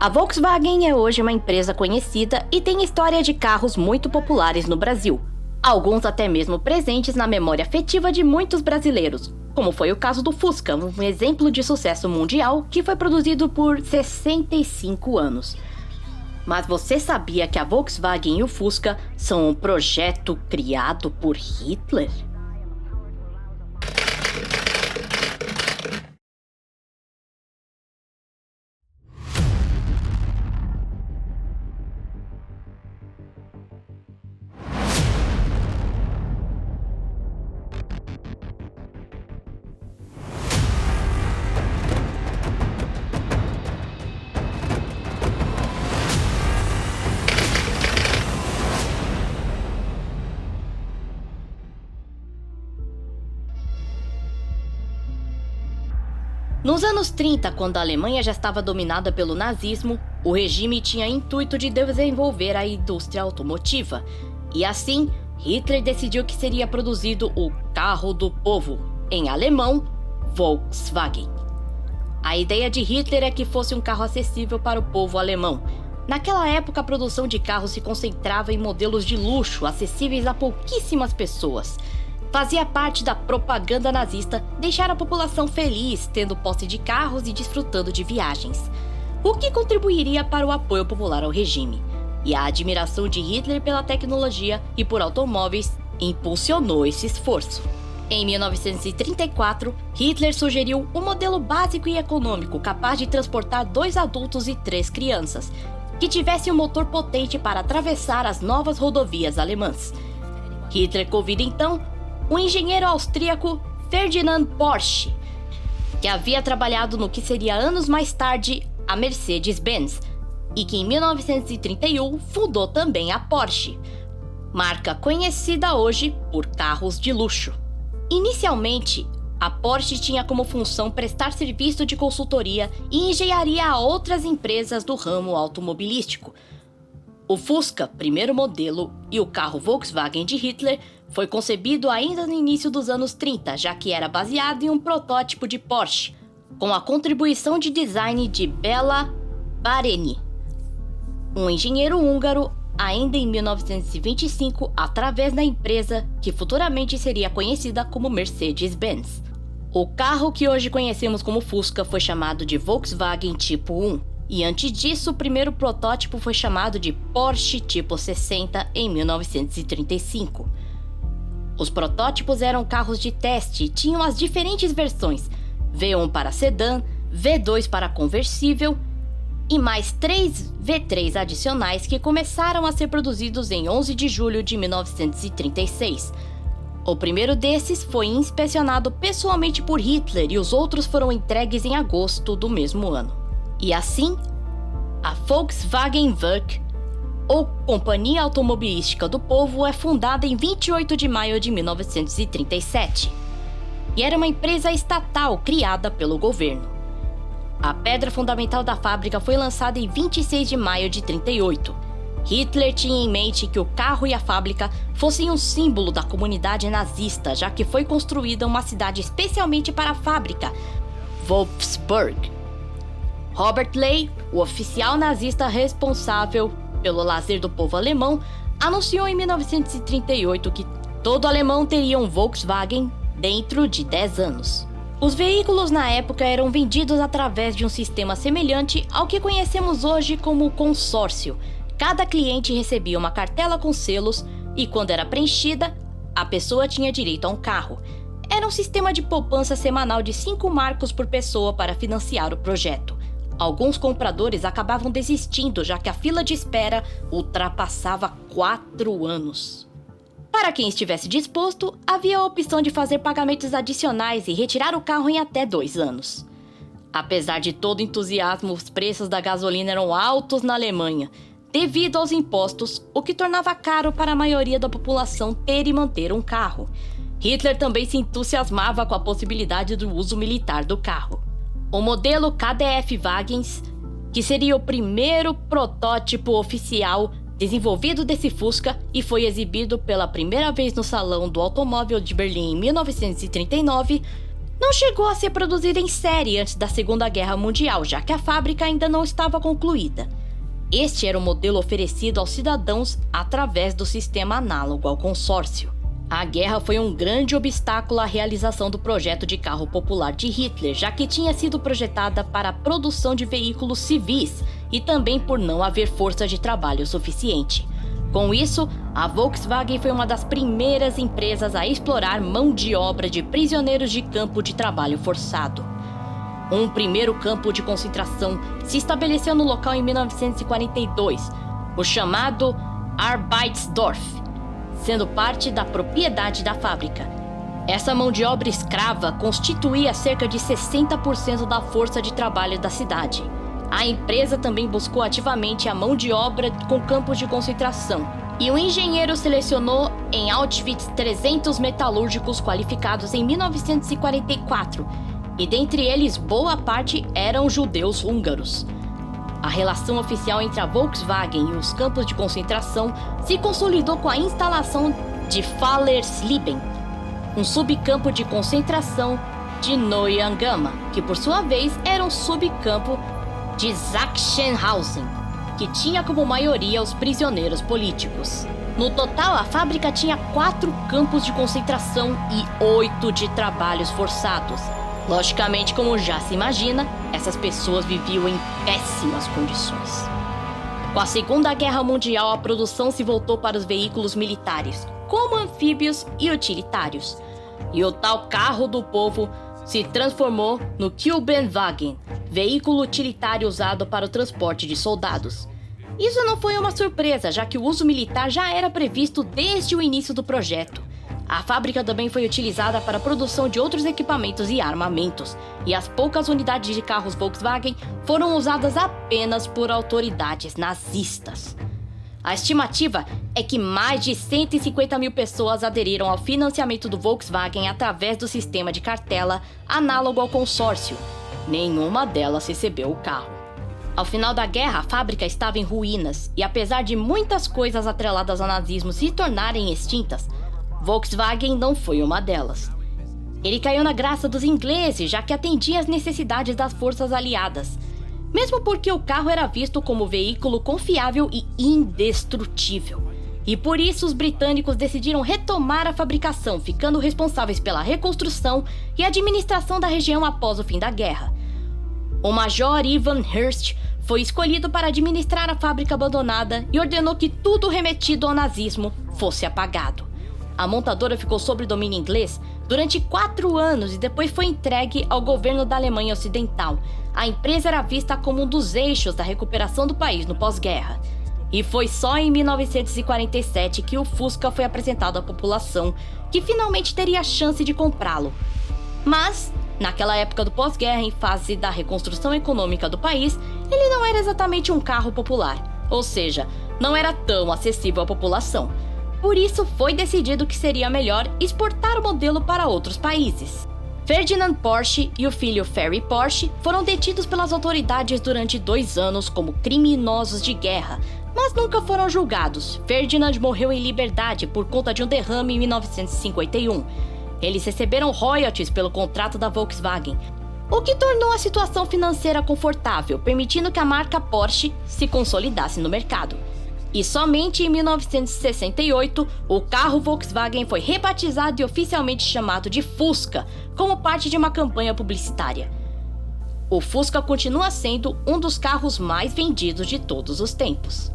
A Volkswagen é hoje uma empresa conhecida e tem história de carros muito populares no Brasil. Alguns até mesmo presentes na memória afetiva de muitos brasileiros, como foi o caso do Fusca, um exemplo de sucesso mundial que foi produzido por 65 anos. Mas você sabia que a Volkswagen e o Fusca são um projeto criado por Hitler? Nos anos 30, quando a Alemanha já estava dominada pelo nazismo, o regime tinha intuito de desenvolver a indústria automotiva. E assim, Hitler decidiu que seria produzido o carro do povo, em alemão, Volkswagen. A ideia de Hitler é que fosse um carro acessível para o povo alemão. Naquela época, a produção de carros se concentrava em modelos de luxo, acessíveis a pouquíssimas pessoas. Fazia parte da propaganda nazista deixar a população feliz, tendo posse de carros e desfrutando de viagens, o que contribuiria para o apoio popular ao regime. E a admiração de Hitler pela tecnologia e por automóveis impulsionou esse esforço. Em 1934, Hitler sugeriu um modelo básico e econômico capaz de transportar 2 adultos e 3 crianças, que tivesse um motor potente para atravessar as novas rodovias alemãs. Hitler convida então o engenheiro austríaco Ferdinand Porsche, que havia trabalhado no que seria anos mais tarde a Mercedes-Benz, e que em 1931 fundou também a Porsche, marca conhecida hoje por carros de luxo. Inicialmente, a Porsche tinha como função prestar serviço de consultoria e engenharia a outras empresas do ramo automobilístico. O Fusca, primeiro modelo, e o carro Volkswagen de Hitler foi concebido ainda no início dos anos 30, já que era baseado em um protótipo de Porsche, com a contribuição de design de Béla Barényi, um engenheiro húngaro, ainda em 1925, através da empresa que futuramente seria conhecida como Mercedes-Benz. O carro que hoje conhecemos como Fusca foi chamado de Volkswagen Tipo 1, e antes disso o primeiro protótipo foi chamado de Porsche Tipo 60 em 1935. Os protótipos eram carros de teste e tinham as diferentes versões: V1 para sedã, V2 para conversível e mais 3 V3 adicionais que começaram a ser produzidos em 11 de julho de 1936. O primeiro desses foi inspecionado pessoalmente por Hitler e os outros foram entregues em agosto do mesmo ano. E assim, a Volkswagen Werk, ou Companhia Automobilística do Povo, é fundada em 28 de maio de 1937. E era uma empresa estatal criada pelo governo. A pedra fundamental da fábrica foi lançada em 26 de maio de 38. Hitler tinha em mente que o carro e a fábrica fossem um símbolo da comunidade nazista, já que foi construída uma cidade especialmente para a fábrica, Wolfsburg. Robert Ley, o oficial nazista responsável pelo lazer do povo alemão, anunciou em 1938 que todo alemão teria um Volkswagen dentro de 10 anos. Os veículos na época eram vendidos através de um sistema semelhante ao que conhecemos hoje como consórcio. Cada cliente recebia uma cartela com selos e, quando era preenchida, a pessoa tinha direito a um carro. Era um sistema de poupança semanal de 5 marcos por pessoa para financiar o projeto. Alguns compradores acabavam desistindo, já que a fila de espera ultrapassava 4 anos. Para quem estivesse disposto, havia a opção de fazer pagamentos adicionais e retirar o carro em até 2 anos. Apesar de todo o entusiasmo, os preços da gasolina eram altos na Alemanha, devido aos impostos, o que tornava caro para a maioria da população ter e manter um carro. Hitler também se entusiasmava com a possibilidade do uso militar do carro. O modelo KDF Wagens, que seria o primeiro protótipo oficial desenvolvido desse Fusca e foi exibido pela primeira vez no Salão do Automóvel de Berlim em 1939, não chegou a ser produzida em série antes da Segunda Guerra Mundial, já que a fábrica ainda não estava concluída. Este era o modelo oferecido aos cidadãos através do sistema análogo ao consórcio. A guerra foi um grande obstáculo à realização do projeto de carro popular de Hitler, já que tinha sido projetada para a produção de veículos civis e também por não haver força de trabalho suficiente. Com isso, a Volkswagen foi uma das primeiras empresas a explorar mão de obra de prisioneiros de campo de trabalho forçado. Um primeiro campo de concentração se estabeleceu no local em 1942, o chamado Arbeitsdorf, sendo parte da propriedade da fábrica. Essa mão de obra escrava constituía cerca de 60% da força de trabalho da cidade. A empresa também buscou ativamente a mão de obra com campos de concentração, e o engenheiro selecionou em Auschwitz 300 metalúrgicos qualificados em 1944, e dentre eles boa parte eram judeus húngaros. A relação oficial entre a Volkswagen e os campos de concentração se consolidou com a instalação de Fallersleben, um subcampo de concentração de Neuengamme, que por sua vez era um subcampo de Sachsenhausen, que tinha como maioria os prisioneiros políticos. No total, a fábrica tinha 4 campos de concentração e 8 de trabalhos forçados. Logicamente, como já se imagina, essas pessoas viviam em péssimas condições. Com a Segunda Guerra Mundial, a produção se voltou para os veículos militares, como anfíbios e utilitários. E o tal carro do povo se transformou no Kübelwagen, veículo utilitário usado para o transporte de soldados. Isso não foi uma surpresa, já que o uso militar já era previsto desde o início do projeto. A fábrica também foi utilizada para a produção de outros equipamentos e armamentos, e as poucas unidades de carros Volkswagen foram usadas apenas por autoridades nazistas. A estimativa é que mais de 150 mil pessoas aderiram ao financiamento do Volkswagen através do sistema de cartela análogo ao consórcio. Nenhuma delas recebeu o carro. Ao final da guerra, a fábrica estava em ruínas, e apesar de muitas coisas atreladas ao nazismo se tornarem extintas, Volkswagen não foi uma delas. Ele caiu na graça dos ingleses, já que atendia às necessidades das forças aliadas, mesmo porque o carro era visto como veículo confiável e indestrutível. E por isso os britânicos decidiram retomar a fabricação, ficando responsáveis pela reconstrução e administração da região após o fim da guerra. O Major Ivan Hirst foi escolhido para administrar a fábrica abandonada e ordenou que tudo remetido ao nazismo fosse apagado. A montadora ficou sob domínio inglês durante 4 anos e depois foi entregue ao governo da Alemanha Ocidental. A empresa era vista como um dos eixos da recuperação do país no pós-guerra. E foi só em 1947 que o Fusca foi apresentado à população, que finalmente teria a chance de comprá-lo. Mas, naquela época do pós-guerra, em fase da reconstrução econômica do país, ele não era exatamente um carro popular, ou seja, não era tão acessível à população. Por isso, foi decidido que seria melhor exportar o modelo para outros países. Ferdinand Porsche e o filho Ferry Porsche foram detidos pelas autoridades durante 2 anos como criminosos de guerra, mas nunca foram julgados. Ferdinand morreu em liberdade por conta de um derrame em 1951. Eles receberam royalties pelo contrato da Volkswagen, o que tornou a situação financeira confortável, permitindo que a marca Porsche se consolidasse no mercado. E somente em 1968, o carro Volkswagen foi rebatizado e oficialmente chamado de Fusca, como parte de uma campanha publicitária. O Fusca continua sendo um dos carros mais vendidos de todos os tempos.